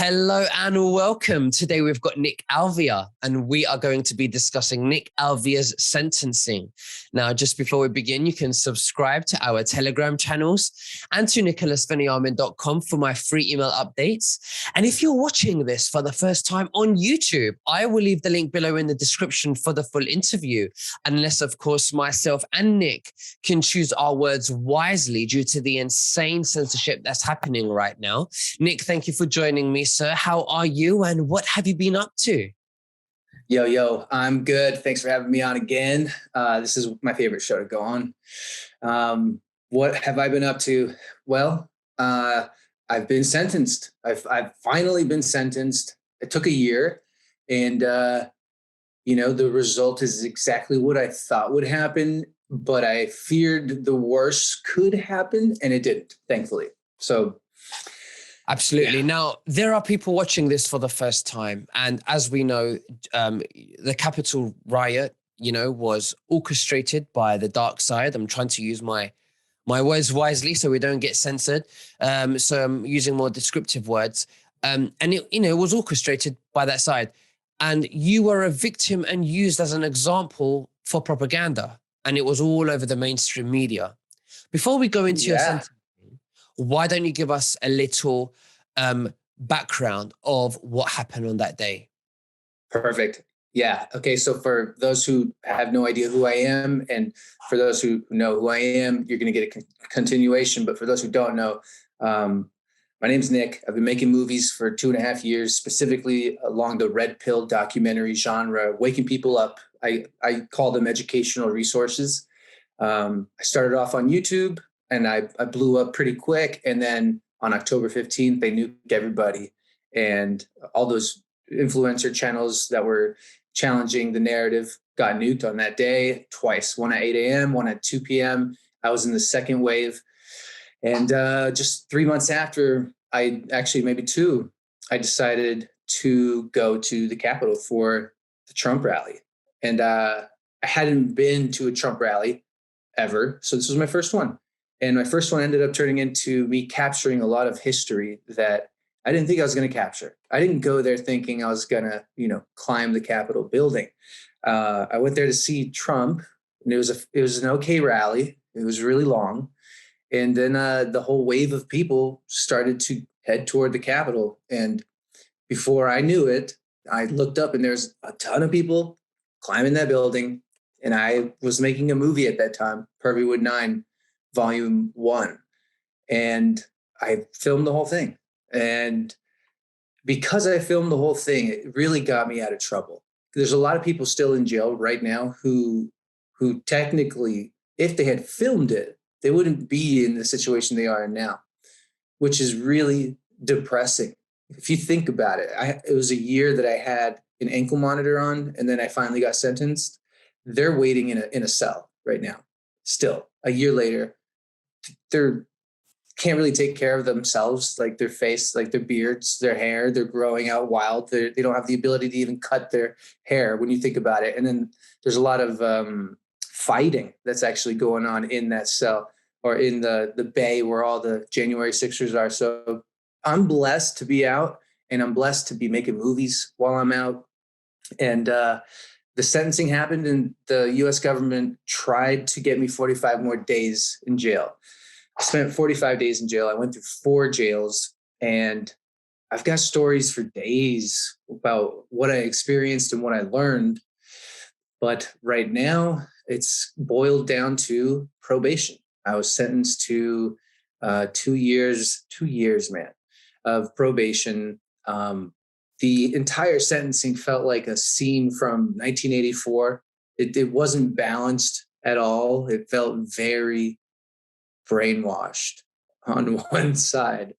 Hello and welcome. Today we've got Nick Alvear and we are going to be discussing Nick Alvear's sentencing. Now, just before we begin, you can subscribe to our Telegram channels and to nicholasveniamin.com for my free email updates. And if you're watching this for the first time on YouTube, I will leave the link below in the description for the full interview, unless, of course, myself and Nick can choose our words wisely due to the insane censorship that's happening right now. Nick, thank you for joining me, sir. How are you and what have you been up to? Yo, I'm good. Thanks for having me on again. This is my favorite show to go on. What have I been up to? Well, I've been sentenced. I've finally been sentenced. It took a year, and the result is exactly what I thought would happen, but I feared the worst could happen, and it didn't, thankfully. So absolutely. Yeah. Now, there are people watching this for the first time. And as we know, the Capitol riot, was orchestrated by the dark side. I'm trying to use my words wisely so we don't get censored. So I'm using more descriptive words. And it was orchestrated by that side. And you were a victim and used as an example for propaganda. And it was all over the mainstream media. Before we go into your sentence, why don't you give us a little background of what happened on that day? Perfect. Yeah. Okay. So for those who have no idea who I am, and for those who know who I am, you're going to get a continuation. But for those who don't know, my name's Nick. I've been making movies for 2.5 years, specifically along the red pill documentary genre, waking people up. I call them educational resources. I started off on YouTube and I blew up pretty quick. And then on October 15th, they nuked everybody. And all those influencer channels that were challenging the narrative got nuked on that day twice, one at 8 a.m., one at 2 p.m. I was in the second wave. And just 3 months after, maybe two, I decided to go to the Capitol for the Trump rally. And I hadn't been to a Trump rally ever. So this was my first one. And my first one ended up turning into me capturing a lot of history that I didn't think I was going to capture. I didn't go there thinking I was going to, climb the Capitol building. I went there to see Trump, and it was an okay rally. It was really long. And then the whole wave of people started to head toward the Capitol. And before I knew it, I looked up and there's a ton of people climbing that building. And I was making a movie at that time, Pervywood 9, Volume 1. And I filmed the whole thing. And because I filmed the whole thing, it really got me out of trouble. There's a lot of people still in jail right now who technically, if they had filmed it, they wouldn't be in the situation they are in now, which is really depressing. If you think about it, it was a year that I had an ankle monitor on, and then I finally got sentenced. They're waiting in a cell right now. Still, a year later, they can't really take care of themselves, like their face, like their beards, their hair, they're growing out wild. They don't have the ability to even cut their hair when you think about it. And then there's a lot of fighting that's actually going on in that cell or in the bay where all the January 6ers are. So I'm blessed to be out, and I'm blessed to be making movies while I'm out. And the sentencing happened, and the U.S. government tried to get me 45 more days in jail. I spent 45 days in jail. I went through 4 jails, and I've got stories for days about what I experienced and what I learned. But right now, it's boiled down to probation. I was sentenced to 2 years, man, of probation. The entire sentencing felt like a scene from 1984. It wasn't balanced at all. It felt very brainwashed on one side,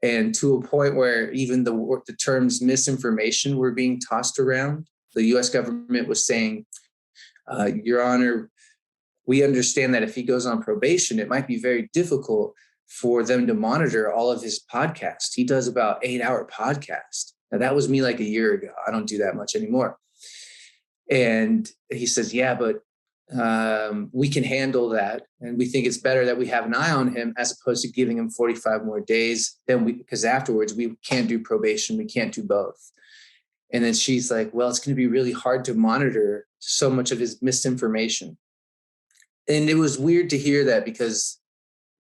and to a point where even the terms misinformation were being tossed around. The U.S. government was saying, Your Honor, we understand that if he goes on probation, it might be very difficult for them to monitor all of his podcasts. He does about 8-hour podcasts. Now, that was me like a year ago. I don't do that much anymore. And he says, yeah, but we can handle that. And we think it's better that we have an eye on him as opposed to giving him 45 more days because afterwards we can't do probation. We can't do both. And then she's like, well, it's going to be really hard to monitor so much of his misinformation. And it was weird to hear that because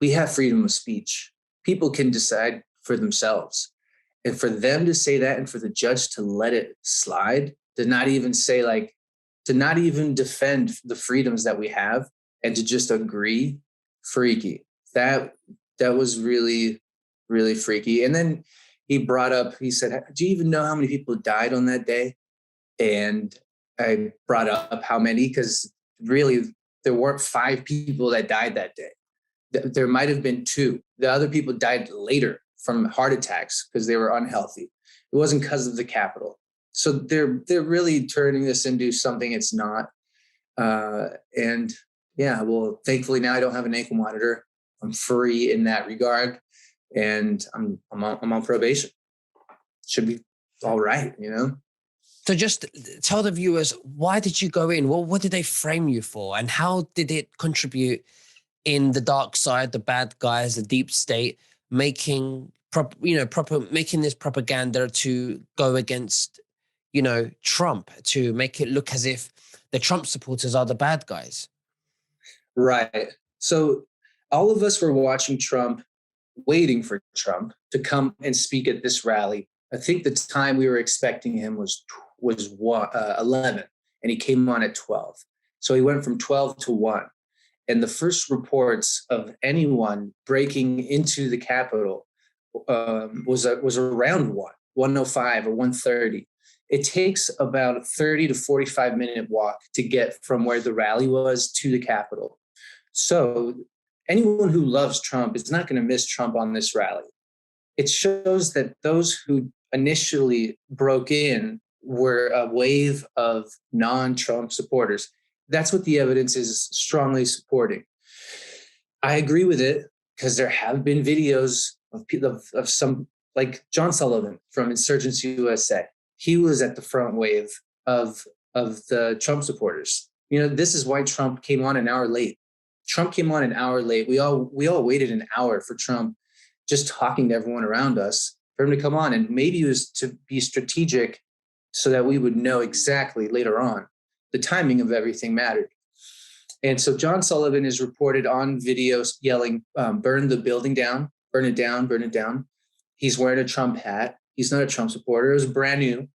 we have freedom of speech. People can decide for themselves. And for them to say that and for the judge to let it slide, to not even defend the freedoms that we have and to just agree, freaky. That was really, really freaky. And then he said, do you even know how many people died on that day? And I brought up how many, because really there weren't 5 people that died that day. There might have been 2. The other people died later from heart attacks because they were unhealthy. It wasn't because of the Capitol. So they're really turning this into something it's not. And yeah, well, thankfully now I don't have an ankle monitor. I'm free in that regard, and I'm on probation. Should be all right, you know. So just tell the viewers, why did you go in? What did they frame you for, and how did it contribute in the dark side, the bad guys, the deep state, making making this propaganda to go against, Trump, to make it look as if the Trump supporters are the bad guys? Right. So all of us were watching Trump, waiting for Trump to come and speak at this rally. I think the time we were expecting him was 11, and he came on at 12. So he went from 12 to 1. And the first reports of anyone breaking into the Capitol was around 1:05 or 1:30. It takes about a 30 to 45-minute walk to get from where the rally was to the Capitol. So anyone who loves Trump is not going to miss Trump on this rally. It shows that those who initially broke in were a wave of non-Trump supporters. That's what the evidence is strongly supporting. I agree with it because there have been videos of some, like John Sullivan from Insurgency USA. He was at the front wave of the Trump supporters. This is why Trump came on an hour late. Trump came on an hour late. We all waited an hour for Trump, just talking to everyone around us, for him to come on. And maybe it was to be strategic so that we would know exactly later on. The timing of everything mattered. And so John Sullivan is reported on video yelling, burn the building down, burn it down, burn it down. He's wearing a Trump hat. He's not a Trump supporter. It was a brand new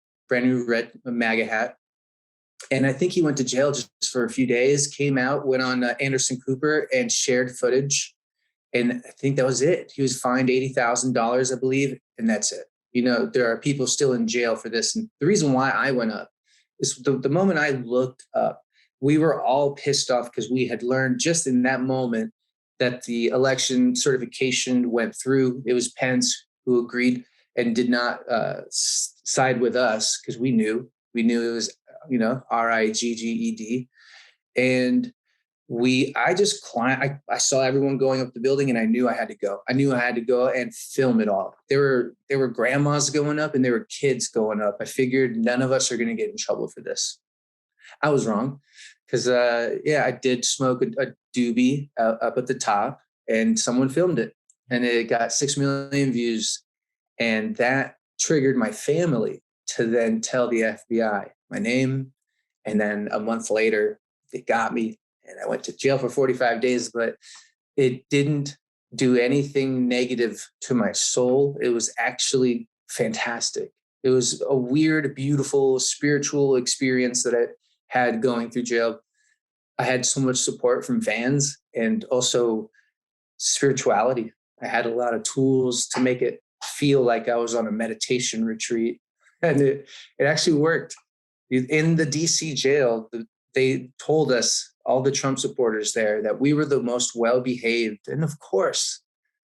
red MAGA hat. And I think he went to jail just for a few days, came out, went on Anderson Cooper and shared footage. And I think that was it. He was fined $80,000, I believe. And that's it. There are people still in jail for this. And the reason why I went up is the moment I looked up, we were all pissed off because we had learned just in that moment that the election certification went through. It was Pence who agreed and did not side with us because we knew it was, RIGGED. And I just climbed. I saw everyone going up the building, and I knew I had to go. I knew I had to go and film it all. There were grandmas going up, and there were kids going up. I figured none of us are going to get in trouble for this. I was wrong, because I did smoke a doobie up at the top, and someone filmed it, and it got 6 million views, and that triggered my family to then tell the FBI my name, and then a month later they got me. And I went to jail for 45 days, but it didn't do anything negative to my soul. It was actually fantastic. It was a weird, beautiful, spiritual experience that I had going through jail. I had so much support from fans and also spirituality. I had a lot of tools to make it feel like I was on a meditation retreat. And it actually worked. In the DC jail, they told us, all the Trump supporters there, that we were the most well-behaved. And of course,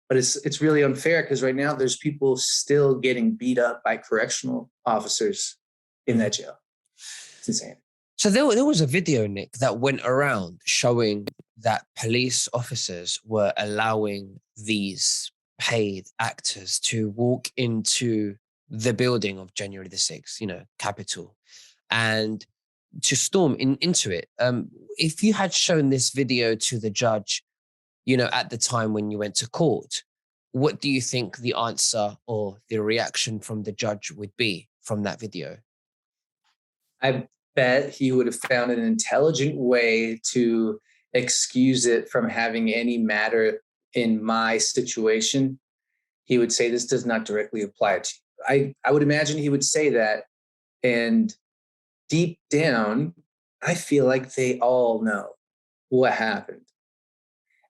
but it's really unfair because right now there's people still getting beat up by correctional officers in that jail. It's insane. So there was a video, Nick, that went around showing that police officers were allowing these paid actors to walk into the building of January the 6th, Capitol. And to storm into it. If you had shown this video to the judge, at the time when you went to court, what do you think the answer or the reaction from the judge would be from that video? I bet he would have found an intelligent way to excuse it from having any matter in my situation. He would say, this does not directly apply to you. I would imagine he would say that. And deep down, I feel like they all know what happened.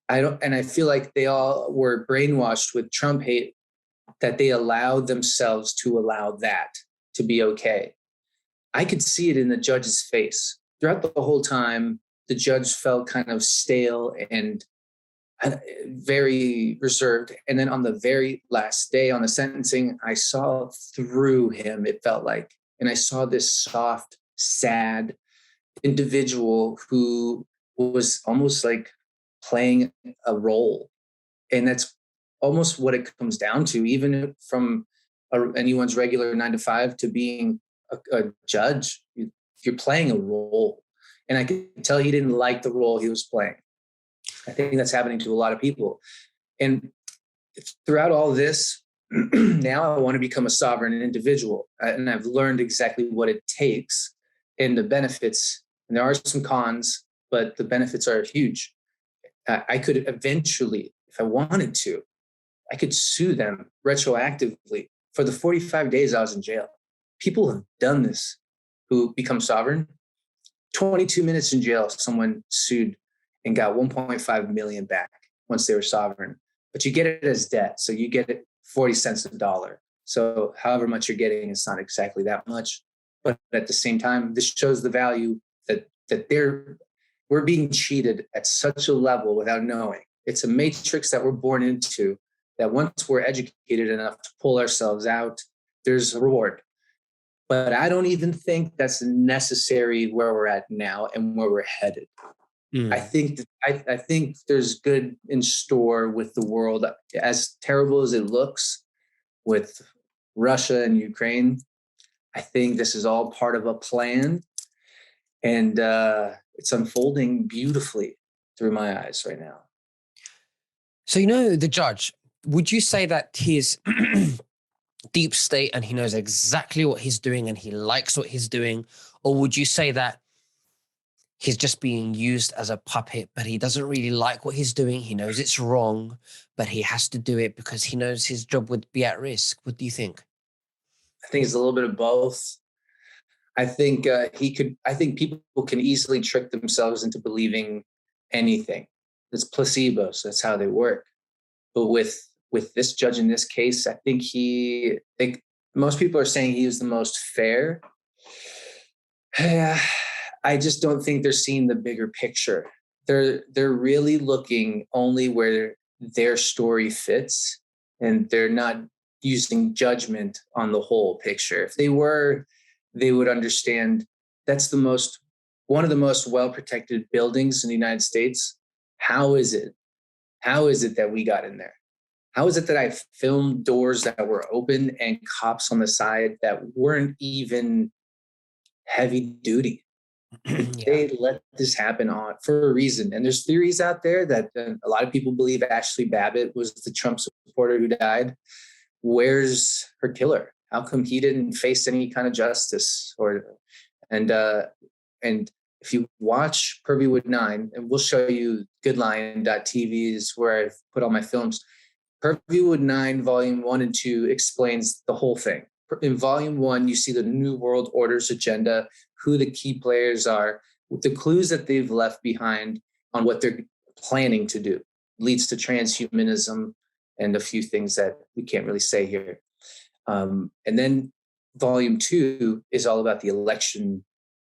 I feel like they all were brainwashed with Trump hate, that they allowed themselves to allow that to be okay. I could see it in the judge's face. Throughout the whole time, the judge felt kind of stale and very reserved. And then on the very last day on the sentencing, I saw through him, it felt like, and I saw this soft, sad individual who was almost like playing a role. And that's almost what it comes down to, even from anyone's regular 9 to 5 to being a judge. You're playing a role. And I could tell he didn't like the role he was playing. I think that's happening to a lot of people. And throughout all this, now I want to become a sovereign individual. And I've learned exactly what it takes and the benefits. And there are some cons, but the benefits are huge. I could eventually, if I wanted to, I could sue them retroactively for the 45 days I was in jail. People have done this who become sovereign. 22 minutes in jail, someone sued and got 1.5 million back once they were sovereign. But you get it as debt. So you get it 40 cents a dollar. So however much you're getting, it's not exactly that much. But at the same time, this shows the value that we're being cheated at such a level without knowing. It's a matrix that we're born into, that once we're educated enough to pull ourselves out, there's a reward. But I don't even think that's necessary where we're at now and where we're headed. I think there's good in store with the world. As terrible as it looks with Russia and Ukraine, I think this is all part of a plan. And it's unfolding beautifully through my eyes right now. So, the judge, would you say that he's deep state and he knows exactly what he's doing and he likes what he's doing? Or would you say that he's just being used as a puppet, but he doesn't really like what he's doing? He knows it's wrong, but he has to do it because he knows his job would be at risk. What do you think? I think it's a little bit of both. I think people can easily trick themselves into believing anything. It's placebos. That's how they work. But with this judge in this case, I think most people are saying he was the most fair. I just don't think they're seeing the bigger picture. They're really looking only where their story fits, and they're not using judgment on the whole picture. If they were, they would understand that's one of the most well-protected buildings in the United States. How is it that we got in there? How is it that I filmed doors that were open and cops on the side that weren't even heavy duty? Yeah. They let this happen for a reason. And there's theories out there that a lot of people believe Ashley Babbitt was the Trump supporter who died. Where's her killer? How come he didn't face any kind of justice? And if you watch Purviewwood 9, and we'll show you goodlinetv is where I've put all my films. Purviewwood 9, Volume 1 and 2 explains the whole thing. In Volume 1, you see the New World Order's agenda, who the key players are, the clues that they've left behind on what they're planning to do. Leads to transhumanism and a few things that we can't really say here. And then Volume 2 is all about the election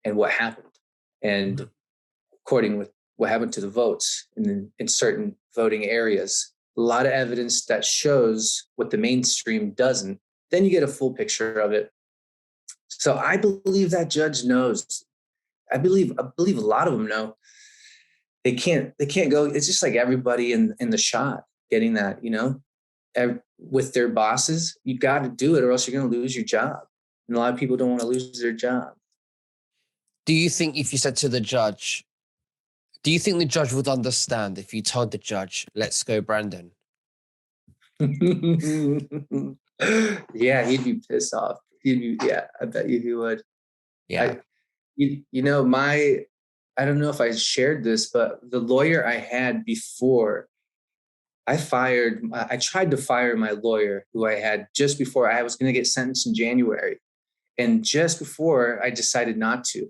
and what happened. And according with what happened to the votes in certain voting areas, a lot of evidence that shows what the mainstream doesn't. Then you get a full picture of it. So I believe that judge knows. I believe a lot of them know. They can't go. It's just like everybody in the shot getting that, with their bosses. You got to do it or else you're going to lose your job. And a lot of people don't want to lose their job. Do you think if you said to the judge, do you think the judge would understand if you told the judge, let's go, Brandon? Yeah, he'd be pissed off. Yeah, I bet you he would. Yeah. I don't know if I shared this, but the lawyer I had before I tried to fire my lawyer who I had just before I was going to get sentenced in January. And just before I decided not to,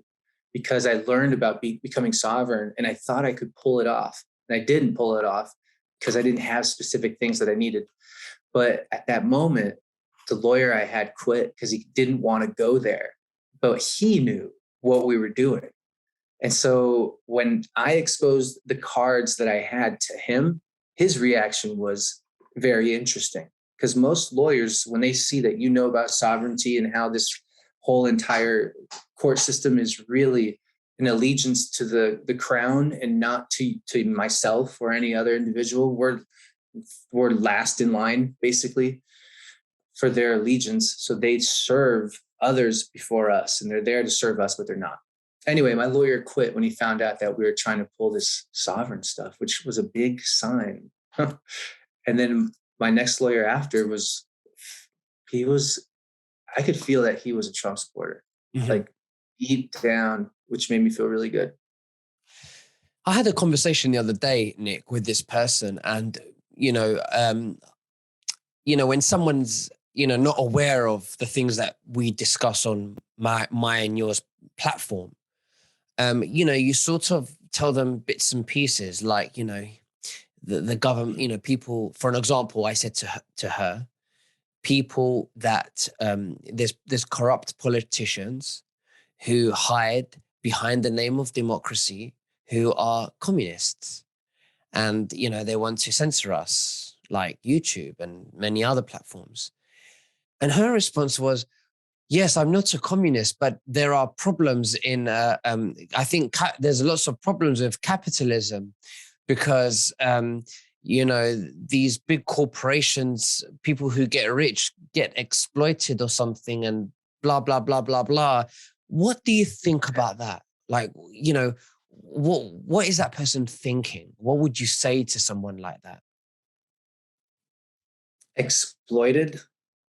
because I learned about becoming sovereign and I thought I could pull it off. And I didn't pull it off because I didn't have specific things that I needed. But at that moment, the lawyer I had quit because he didn't want to go there, but he knew what we were doing. And so when I exposed the cards that I had to him, his reaction was very interesting, because most lawyers, when they see that you know about sovereignty and how this whole entire court system is really an allegiance to the crown and not to myself or any other individual, we're last in line basically for their allegiance. So they serve others before us and they're there to serve us, but they're not. Anyway, my lawyer quit when he found out that we were trying to pull this sovereign stuff, which was a big sign. And then my next lawyer after I could feel that he was a Trump supporter, like deep down, which made me feel really good. I had a conversation the other day, Nick, with this person, and when someone's not aware of the things that we discuss on my and yours platform, you sort of tell them bits and pieces, like the government, people. For an example, I said to her, people that there's corrupt politicians who hide behind the name of democracy, who are communists, and they want to censor us, like YouTube and many other platforms. And her response was, yes, I'm not a communist, but there are problems in, I think there's lots of problems with capitalism because, these big corporations, people who get rich get exploited or something and blah, blah, blah, blah, blah. What do you think about that? Like, what is that person thinking? What would you say to someone like that? Exploited?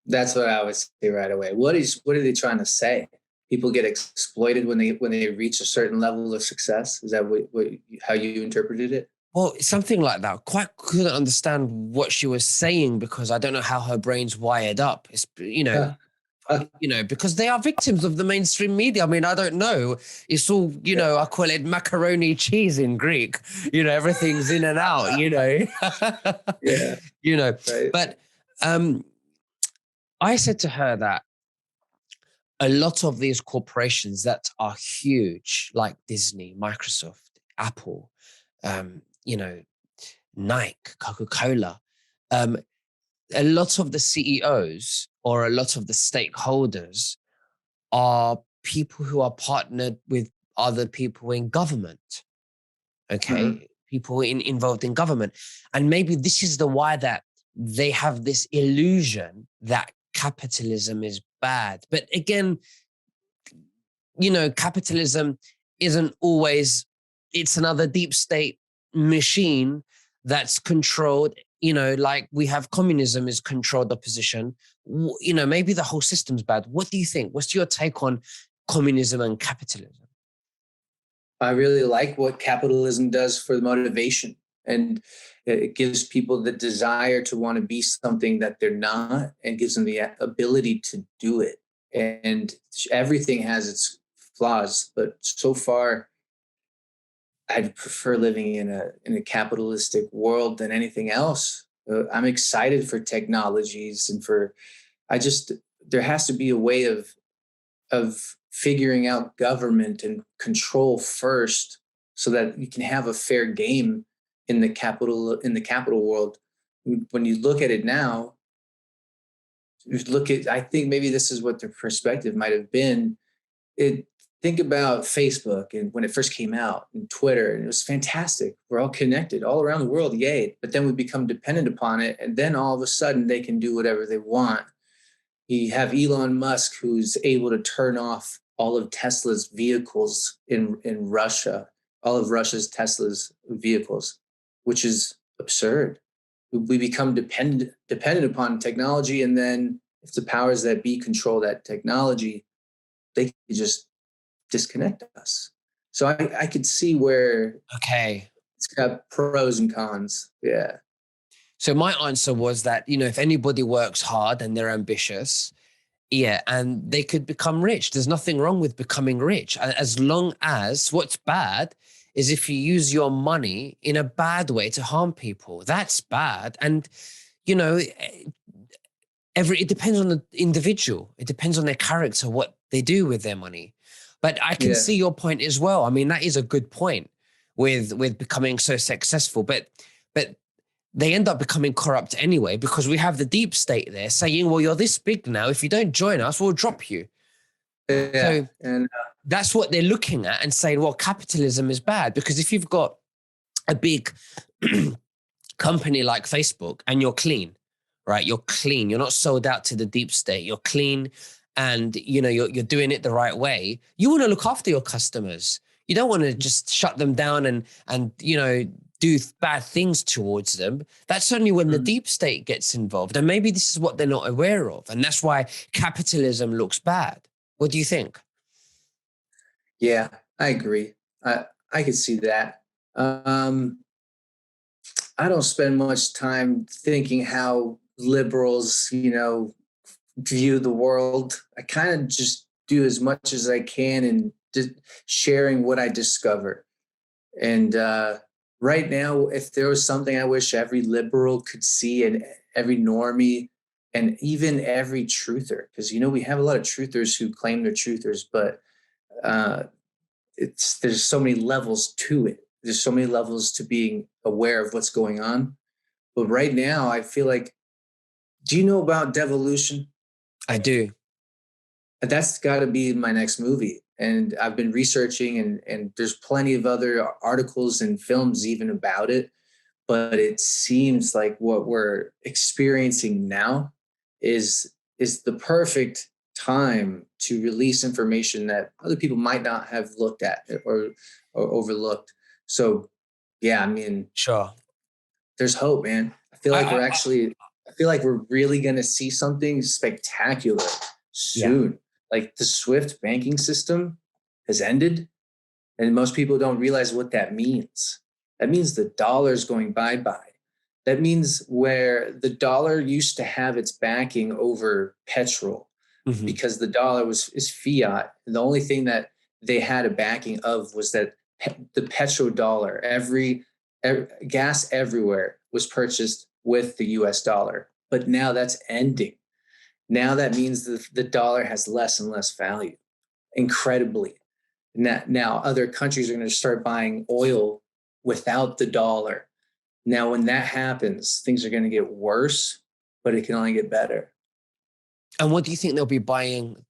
That's what I would say right away. What are they trying to say? People get exploited when they reach a certain level of success. Is that how you interpreted it? Well, something like that. Quite couldn't understand what she was saying because I don't know how her brain's wired up. It's because they are victims of the mainstream media. I mean, I don't know. It's all I call it macaroni cheese in Greek. Everything's in and out. Yeah. Right. But I said to her that a lot of these corporations that are huge, like Disney, Microsoft, Apple, Nike, Coca-Cola, a lot of the CEOs or a lot of the stakeholders are people who are partnered with other people in government. Okay. People involved in government. And maybe this is the why that they have this illusion that capitalism is bad. But again, capitalism isn't always, it's another deep state machine that's controlled, like we have communism is controlled opposition. Maybe the whole system's bad. What do you think? What's your take on communism and capitalism? I really like what capitalism does for the motivation, and it gives people the desire to want to be something that they're not and gives them the ability to do it. And everything has its flaws, but so far I'd prefer living in a capitalistic world than anything else. I'm excited for technologies and there has to be a way of figuring out government and control first so that you can have a fair game in the capital world. When you look at it now, I think maybe this is what the perspective might have been. Think about Facebook and when it first came out, and Twitter, and it was fantastic. We're all connected all around the world, yay. But then we become dependent upon it, and then all of a sudden they can do whatever they want. You have Elon Musk, who's able to turn off all of Tesla's vehicles in Russia, all of Russia's Tesla's vehicles, which is absurd. We become dependent upon technology, and then if the powers that be control that technology, they can just disconnect us. So I could see where Okay. it's got pros and cons. Yeah. So my answer was that, if anybody works hard and they're ambitious, yeah, and they could become rich. There's nothing wrong with becoming rich, as long as what's bad is if you use your money in a bad way to harm people. That's bad. And, you know, it depends on the individual. It depends on their character, what they do with their money. But I can Yeah. see your point as well. I mean, that is a good point with becoming so successful. But they end up becoming corrupt anyway, because we have the deep state there saying, well, you're this big now. If you don't join us, we'll drop you. Yeah. So And that's what they're looking at and saying, well, capitalism is bad. Because if you've got a big company like Facebook and you're clean, right? You're clean. You're not sold out to the deep state. You're clean, and you're doing it the right way. You want to look after your customers. You don't want to just shut them down and do bad things towards them. That's only when the deep state gets involved. And maybe this is what they're not aware of. And that's why capitalism looks bad. What do you think? yeah, I agree. I could see that. I don't spend much time thinking how liberals, view the world. I kind of just do as much as I can and sharing what I discover. And right now, if there was something I wish every liberal could see, and every normie, and even every truther, because we have a lot of truthers who claim they're truthers, but there's so many levels to it. There's so many levels to being aware of what's going on. But right now, I feel like, do you know about devolution? I do. That's got to be my next movie. And I've been researching, and there's plenty of other articles and films even about it. But it seems like what we're experiencing now is the perfect time to release information that other people might not have looked at or overlooked. So, yeah, I mean, Sure. there's hope, man. I feel like we're really going to see something spectacular soon. Yeah. Like the SWIFT banking system has ended, and most people don't realize what that means. That means the dollar's going bye-bye. That means where the dollar used to have its backing over petrol, because the dollar is fiat. And the only thing that they had a backing of was that the petrodollar, every gas everywhere was purchased with the US dollar. But now that's ending. Now that means the dollar has less and less value, incredibly. Now other countries are going to start buying oil without the dollar. Now, when that happens, things are going to get worse, but it can only get better. And what do you think they'll be buying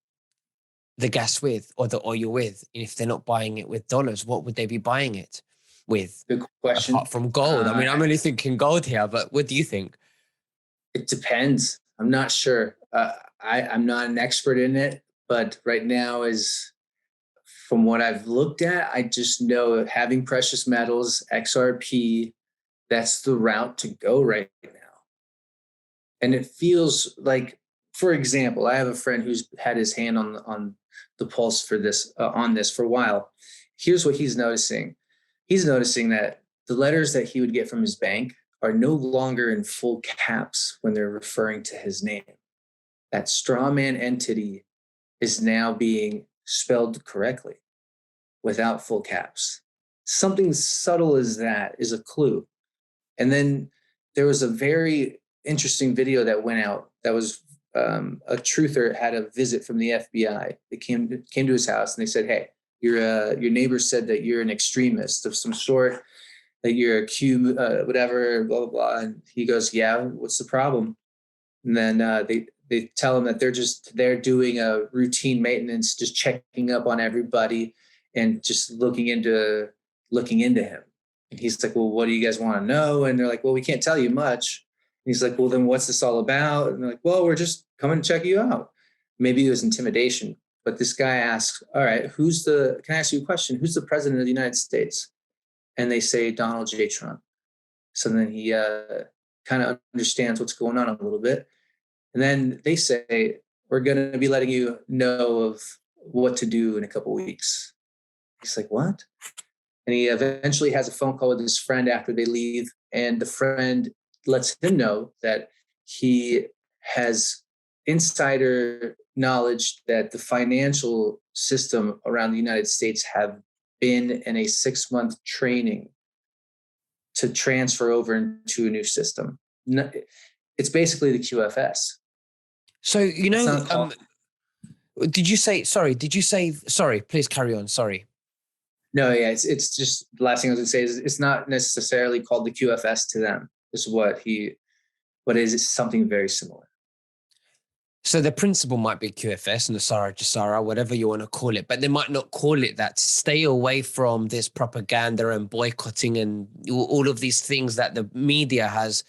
the gas with, or the oil with? If they're not buying it with dollars, what would they be buying it with? Good question. Apart from gold. I mean, I'm only thinking gold here, but what do you think? It depends. I'm not sure. I'm not an expert in it, but right now from what I've looked at, I just know having precious metals, XRP, that's the route to go right now. And it feels like, for example, I have a friend who's had his hand on the pulse for this, on this for a while. Here's what he's noticing. He's noticing that the letters that he would get from his bank are no longer in full caps when they're referring to his name. That strawman entity is now being spelled correctly without full caps. Something subtle as that is a clue. And then there was a very interesting video that went out that was a truther had a visit from the FBI. They came to his house and they said, hey, your neighbor said that you're an extremist of some sort, that you're a Q, whatever, blah, blah, blah. And he goes, yeah, what's the problem? And then they tell him that they're doing a routine maintenance, just checking up on everybody and just looking into him. And he's like, well, what do you guys want to know? And they're like, well, we can't tell you much. And he's like, well, then what's this all about? And they're like, well, we're just coming to check you out. Maybe it was intimidation. But this guy asks, all right, can I ask you a question? Who's the president of the United States? And they say Donald J. Trump. So then he kind of understands what's going on a little bit. And then they say, we're going to be letting you know of what to do in a couple of weeks. He's like, what? And he eventually has a phone call with his friend after they leave. And the friend lets him know that he has insider knowledge that the financial system around the United States have been in a 6-month training to transfer over into a new system. It's basically the QFS. So, did you say, sorry, please carry on. Sorry. No, yeah, it's just the last thing I was going to say is it's not necessarily called the QFS to them. This is what is something very similar. So the principle might be QFS, Nasara Jasara, whatever you want to call it, but they might not call it that. Stay away from this propaganda and boycotting and all of these things that the media has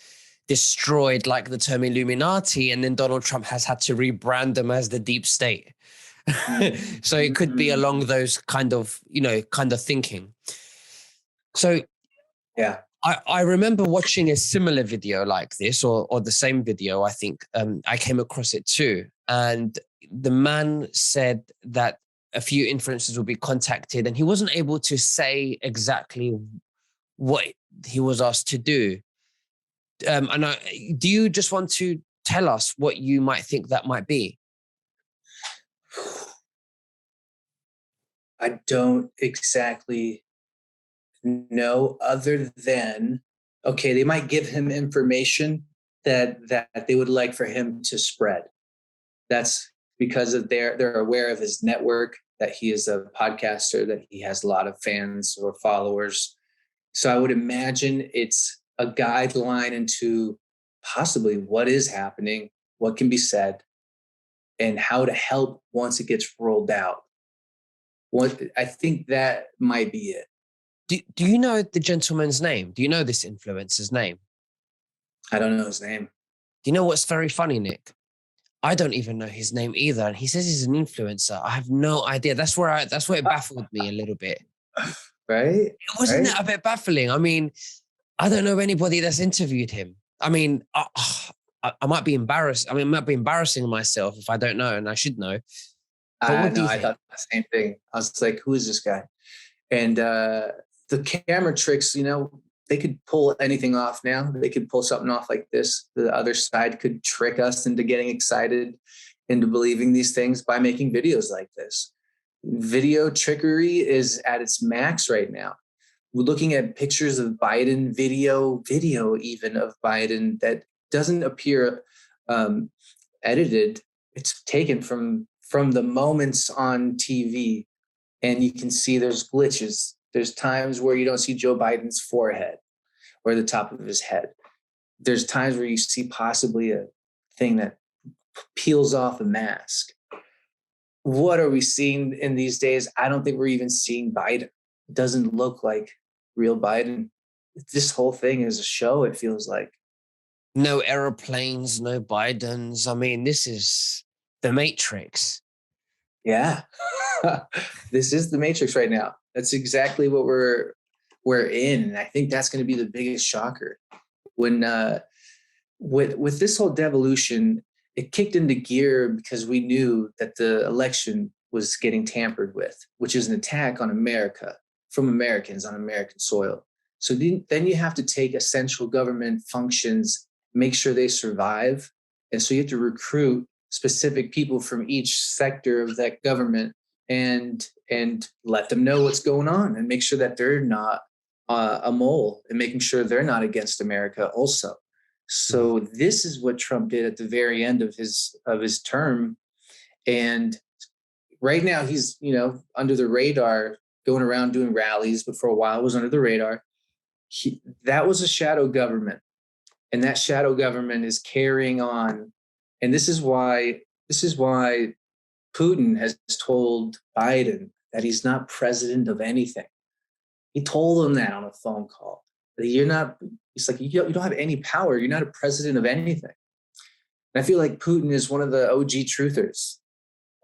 destroyed, like the term Illuminati, and then Donald Trump has had to rebrand them as the deep state. So it could be along those kind of thinking. So yeah. I remember watching a similar video like this, or the same video. I think I came across it too. And the man said that a few influencers will be contacted, and he wasn't able to say exactly what he was asked to do. Do you just want to tell us what you might think that might be? I don't exactly know, other than, okay, they might give him information that they would like for him to spread. That's because of they're aware of his network, that he is a podcaster, that he has a lot of fans or followers. So I would imagine it's a guideline into possibly what is happening, what can be said, and how to help once it gets rolled out. I think that might be it. Do you know the gentleman's name? Do you know this influencer's name? I don't know his name. Do you know what's very funny, Nick? I don't even know his name either. And he says he's an influencer. I have no idea. That's where it baffled me a little bit. Right? Wasn't that a bit baffling? I mean, I don't know anybody that's interviewed him. I mean, I might be embarrassed. I mean, I might be embarrassing myself if I don't know, and I should know. I thought the same thing. I was like, who is this guy? And the camera tricks, they could pull anything off now. They could pull something off like this. The other side could trick us into getting excited, into believing these things by making videos like this. Video trickery is at its max right now. We're looking at pictures of Biden, video even of Biden that doesn't appear edited. It's taken from the moments on TV, and you can see there's glitches. There's times where you don't see Joe Biden's forehead or the top of his head. There's times where you see possibly a thing that peels off a mask. What are we seeing in these days? I don't think we're even seeing Biden. It doesn't look like real Biden. This whole thing is a show, it feels like. No airplanes, no Bidens. I mean, this is the Matrix. Yeah. This is the Matrix right now. That's exactly what we're in. And I think that's going to be the biggest shocker. When with this whole devolution, it kicked into gear because we knew that the election was getting tampered with, which is an attack on America from Americans on American soil. So then you have to take essential government functions, make sure they survive. And so you have to recruit specific people from each sector of that government and let them know what's going on and make sure that they're not a mole, and making sure they're not against America also. So this is what Trump did at the very end of his term. And right now he's, under the radar, going around doing rallies, but for a while was under the radar. That was a shadow government. And that shadow government is carrying on. And this is why Putin has told Biden that he's not president of anything. He told him that on a phone call. That he's like, you don't have any power. You're not a president of anything. And I feel like Putin is one of the OG truthers.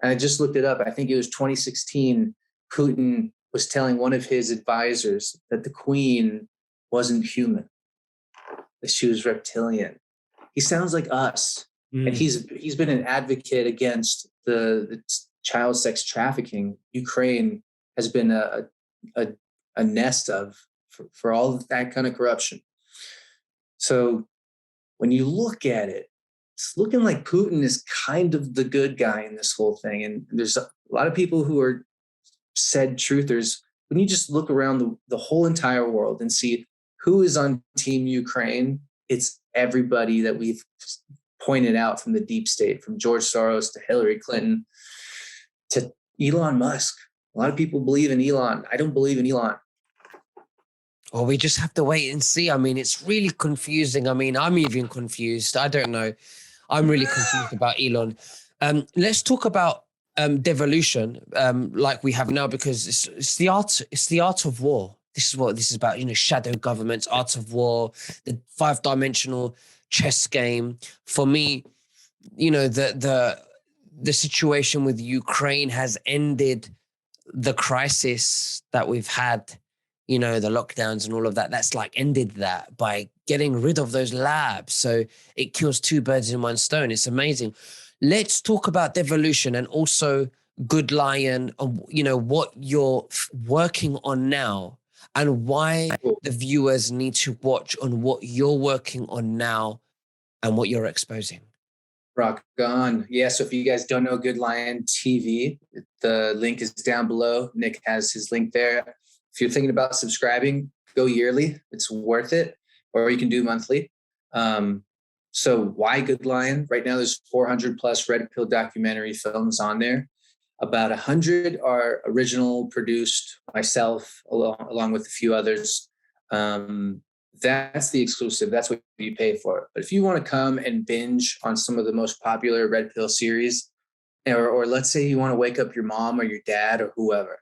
And I just looked it up. I think it was 2016. Putin was telling one of his advisors that the queen wasn't human, that she was reptilian. He sounds like us. And he's been an advocate against the child sex trafficking. Ukraine has been a nest of for all of that kind of corruption. So when you look at it, it's looking like Putin is kind of the good guy in this whole thing. And there's a lot of people who are said truthers. When you just look around the whole entire world and see who is on Team Ukraine, it's everybody that we've pointed out from the deep state, from George Soros to Hillary Clinton to Elon Musk. A lot of people believe in Elon. I don't believe in Elon. Well, we just have to wait and see. I mean, it's really confusing. I mean, I'm even confused. I don't know. I'm really confused about Elon. Let's talk about devolution, like we have now, because it's the art of war. This is what this is about. Shadow governments, art of war, the 5-dimensional chess game. For me, the situation with Ukraine has ended the crisis that we've had. The lockdowns and all of that, that's like ended that by getting rid of those labs. So it kills two birds in one stone. It's amazing. Let's talk about devolution and also Good Lion, what you're working on now and why the viewers need to watch on what you're working on now and what you're exposing. Rock on. Yeah, so if you guys don't know Good Lion TV, the link is down below. Nick has his link there. If you're thinking about subscribing, go yearly. It's worth it. Or you can do monthly. So why Good Lion? Right now there's 400 plus Red Pill documentary films on there. About 100 are original, produced myself, along with a few others. That's the exclusive. That's what you pay for. But if you want to come and binge on some of the most popular Red Pill series, or let's say you want to wake up your mom or your dad or whoever,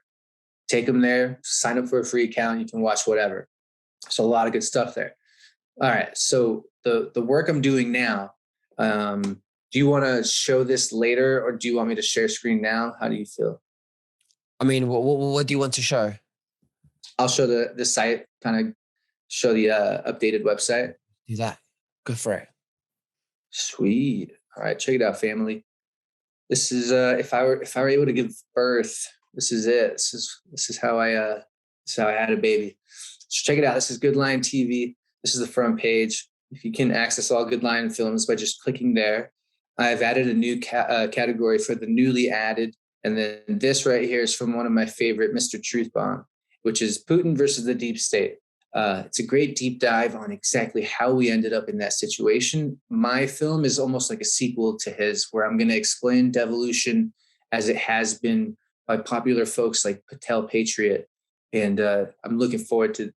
take them there, sign up for a free account. You can watch whatever. So a lot of good stuff there. All right. So the work I'm doing now, do you want to show this later or do you want me to share screen now? How do you feel? I mean, what do you want to show? I'll show the site, kind of show the updated website. Do that. Go for it. Sweet. All right. Check it out, family. This is if I were able to give birth, this is it. This is how I had a baby. So check it out. This is Good Lion TV. This is the front page. If you can access all Good Lion films by just clicking there. I've added a new category for the newly added. And then this right here is from one of my favorite, Mr. Truth Bomb, which is Putin versus the Deep State. It's a great deep dive on exactly how we ended up in that situation. My film is almost like a sequel to his, where I'm going to explain devolution as it has been by popular folks like Patel Patriot. And I'm looking forward to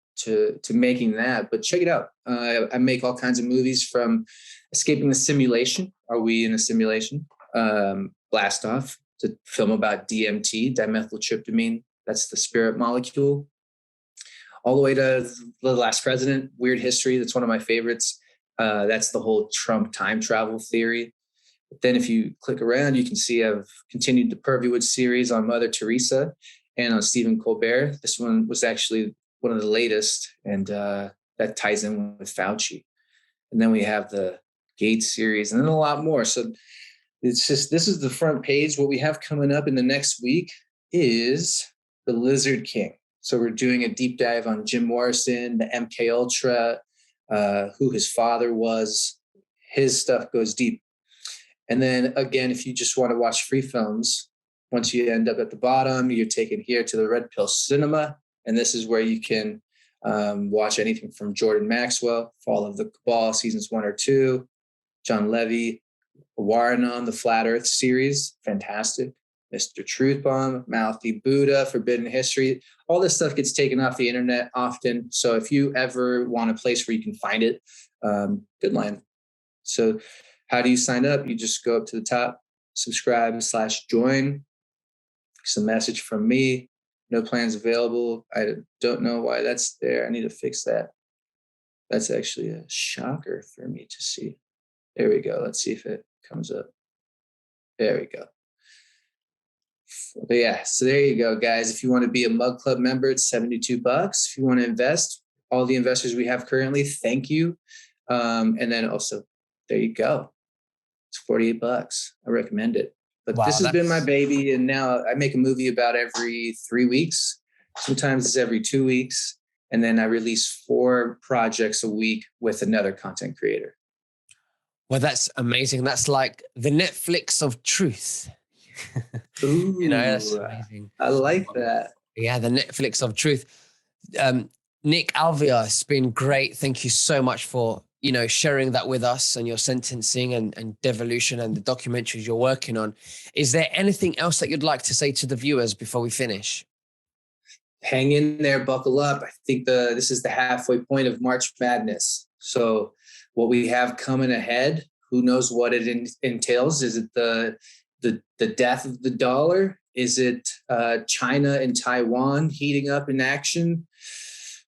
making that. But check it out. I make all kinds of movies, from Escaping the Simulation. Are we in a simulation? Blast Off. It's a film about DMT, dimethyltryptamine. That's the spirit molecule. All the way to The Last President, Weird History. That's one of my favorites. That's the whole Trump time travel theory. But then if you click around, you can see I've continued the Purveywood series on Mother Teresa and on Stephen Colbert. This one was actually one of the latest, and that ties in with Fauci. And then we have the Gates series, and then a lot more. So it's just, this is the front page. What we have coming up in the next week is The Lizard King. So we're doing a deep dive on Jim Morrison, the MK Ultra, who his father was. His stuff goes deep. And then again, if you just want to watch free films, once you end up at the bottom, you're taken here to the Red Pill Cinema. And this is where you can watch anything from Jordan Maxwell, Fall of the Cabal, seasons 1 or 2, John Levy, Warrenon, the Flat Earth series, fantastic. Mr. Truth Bomb, Mouthy Buddha, Forbidden History. All this stuff gets taken off the internet often. So if you ever want a place where you can find it, Good Lion. So how do you sign up? You just go up to the top, subscribe/join. It's a message from me. No plans available. I don't know why that's there. I need to fix that. That's actually a shocker for me to see. There we go. Let's see if it comes up. There we go. But yeah, so there you go, guys. If you want to be a Mug Club member, it's $72. If you want to invest, all the investors we have currently, thank you. And then also, there you go. It's $48. I recommend it. But Wow, this has been my baby, and now I make a movie about every 3 weeks. Sometimes it's every 2 weeks, and then I release 4 projects a week with another content creator. Well, that's amazing. That's like the Netflix of truth. Ooh, You know, that's amazing. I like that. Yeah, the Netflix of truth. Nick Alvear, it's been great. Thank you so much for, you know, sharing that with us and your sentencing and devolution and the documentaries you're working on. Is there anything else that you'd like to say to the viewers before we finish? Hang in there, buckle up. I think this is the halfway point of March Madness. So what we have coming ahead, who knows what it entails? Is it the death of the dollar? Is it China and Taiwan heating up in action?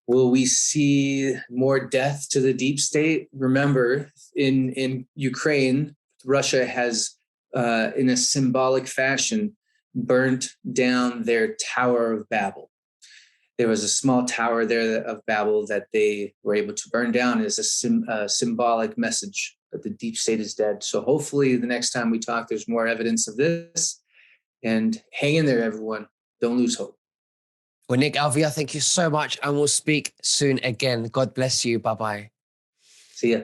Will we see more death to the deep state? Remember, in Ukraine, Russia has, in a symbolic fashion, burnt down their Tower of Babel. There was a small tower there of Babel that they were able to burn down as a symbolic message that the deep state is dead. So hopefully the next time we talk, there's more evidence of this. And hang in there, everyone. Don't lose hope. Well, Nick Alvear, thank you so much. And we'll speak soon again. God bless you. Bye-bye. See ya.